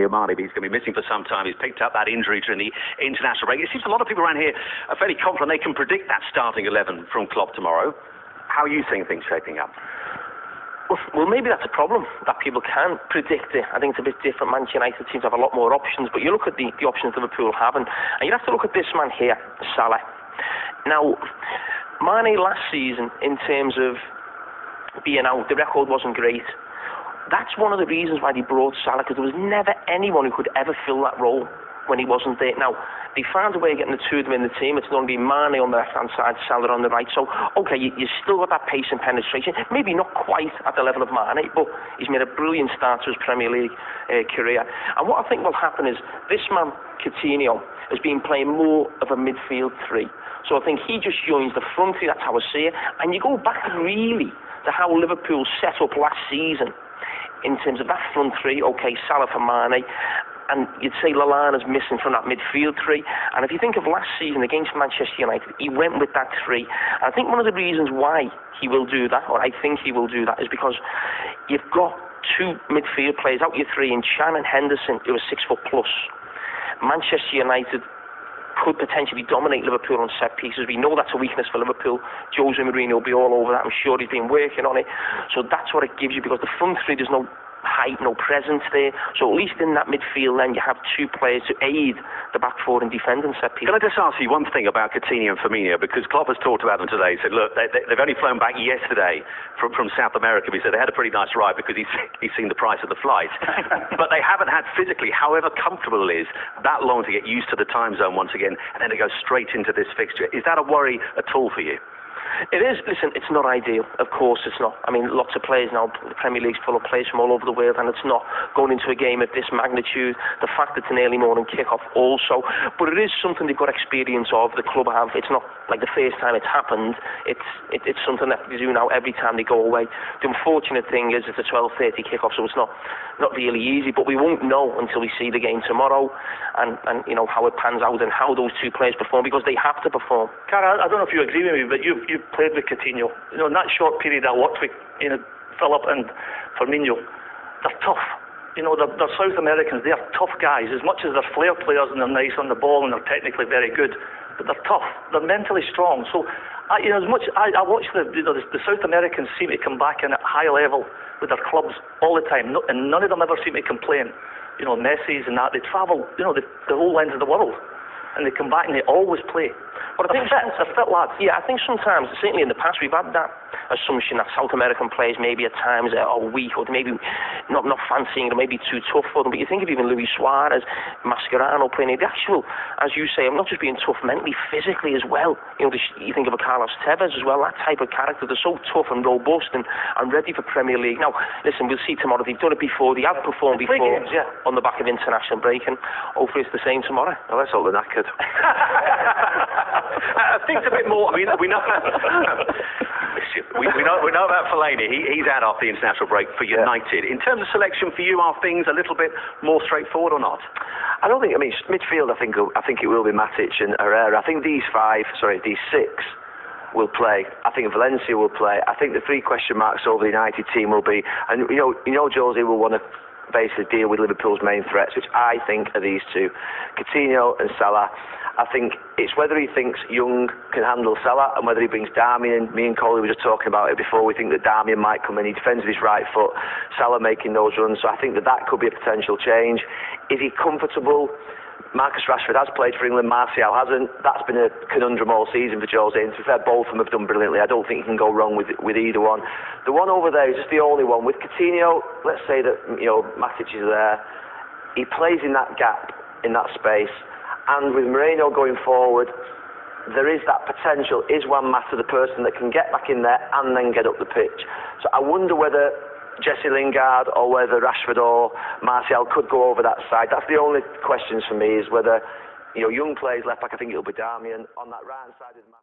Mane, but he's going to be missing for some time. He's picked up that injury during the international break. It seems a lot of people around here are fairly confident they can predict that starting 11 from Klopp tomorrow. How are you seeing things shaping up? Well, maybe that's a problem, that people can predict it. I think it's a bit different. Manchester United seems to have a lot more options, but you look at the options Liverpool have, and you have to look at this man here, Salah. Now, Mane last season, in terms of being out, the record wasn't great. That's one of the reasons why they brought Salah, because there was never anyone who could ever fill that role when he wasn't there. Now, they found a way of getting the two of them in the team. It's going to be Mane on the left-hand side, Salah on the right. So, okay, you still got that pace and penetration. Maybe not quite at the level of Mane, but he's made a brilliant start to his Premier League career. And what I think will happen is this man, Coutinho, has been playing more of a midfield three. So I think he just joins the front three. That's how I see it. And you go back really to how Liverpool set up last season in terms of that front three. Okay, Salah for Mane, and you'd say Lallana's missing from that midfield three. And if you think of last season against Manchester United, he went with that three. And I think one of the reasons why he will do that, or I think he will do that, is because you've got two midfield players out your three in Chan and Henderson, who are 6 foot plus. Manchester United could potentially dominate Liverpool on set pieces. We know that's a weakness for Liverpool. Jose Mourinho will be all over that. I'm sure he's been working on it. So that's what it gives you, because the front three, there's no height, no presence there. So at least in that midfield then you have two players to aid the back four in defending set pieces. Can I just ask you one thing about Coutinho and Firmino? Because Klopp has talked about them today. He said, look, they've only flown back yesterday from South America. He said they had a pretty nice ride because he's seen the price of the flight. But they haven't had physically, however comfortable it is, that long to get used to the time zone once again, and then to go straight into this fixture. Is that a worry at all for you? It is. Listen, it's not ideal. Of course it's not. I mean, lots of players now, the Premier League's full of players from all over the world, and it's not going into a game of this magnitude. The fact it's an early morning kick-off also. But it is something they've got experience of, the club have. It's not like the first time it's happened. It's something that they do now every time they go away. The unfortunate thing is it's a 12:30 kick-off, so it's not really easy. But we won't know until we see the game tomorrow, and you know, how it pans out and how those two players perform, because they have to perform. Cara, I don't know if you agree with me, but you've played with Coutinho. You know, in that short period I worked with, you know, Philip and Firmino, they're tough. You know, they're South Americans. They're tough guys. As much as they're flair players and they're nice on the ball and they're technically very good, but they're tough. They're mentally strong. So, you know, as much I watch the South Americans seem to come back in at high level with their clubs all the time, and none of them ever seem to complain. You know, Messi's and that, they travel, you know, the whole length of the world, and they come back and they always play. But I think they're fit lads. Yeah, I think sometimes, certainly in the past, we've had that assumption that South American players maybe at times are weak, or maybe not fancying it, or maybe too tough for them. But you think of even Luis Suarez, Mascherano playing, the actual, as you say, not just being tough mentally, physically as well. You know, you think of a Carlos Tevez as well, that type of character. They're so tough and robust and ready for Premier League. Now, listen, we'll see tomorrow. They've done it before. They have performed before games, yeah, on the back of international break, and hopefully it's the same tomorrow. Well, let's hope they're knackered. I think a bit more. I mean, we know. We know about Fellaini. He's out after the international break for United. Yeah. In terms of selection for you, are things a little bit more straightforward or not? I don't think. I mean, midfield. I think it will be Matic and Carragher. I think these six will play. I think Valencia will play. I think the three question marks over the United team will be, and you know, Jose will want to basically deal with Liverpool's main threats, which I think are these two, Coutinho and Salah. I think it's whether he thinks Young can handle Salah and whether he brings Darmian. Me and Coley were just talking about it before. We think that Darmian might come in. He defends with his right foot. Salah making those runs. So I think that could be a potential change. Is he comfortable? Marcus Rashford has played for England. Martial hasn't. That's been a conundrum all season for Jose. And to be fair, both of them have done brilliantly. I don't think you can go wrong with either one. The one over there is just the only one. With Coutinho, let's say that, you know, Matic is there. He plays in that gap, in that space. And with Moreno going forward, there is that potential. Is Juan Mata the person that can get back in there and then get up the pitch? So I wonder whether Jesse Lingard or whether Rashford or Martial could go over that side. That's the only questions for me, is whether, you know, Young plays left back. I think it'll be Darmian. On that right hand side is Mata.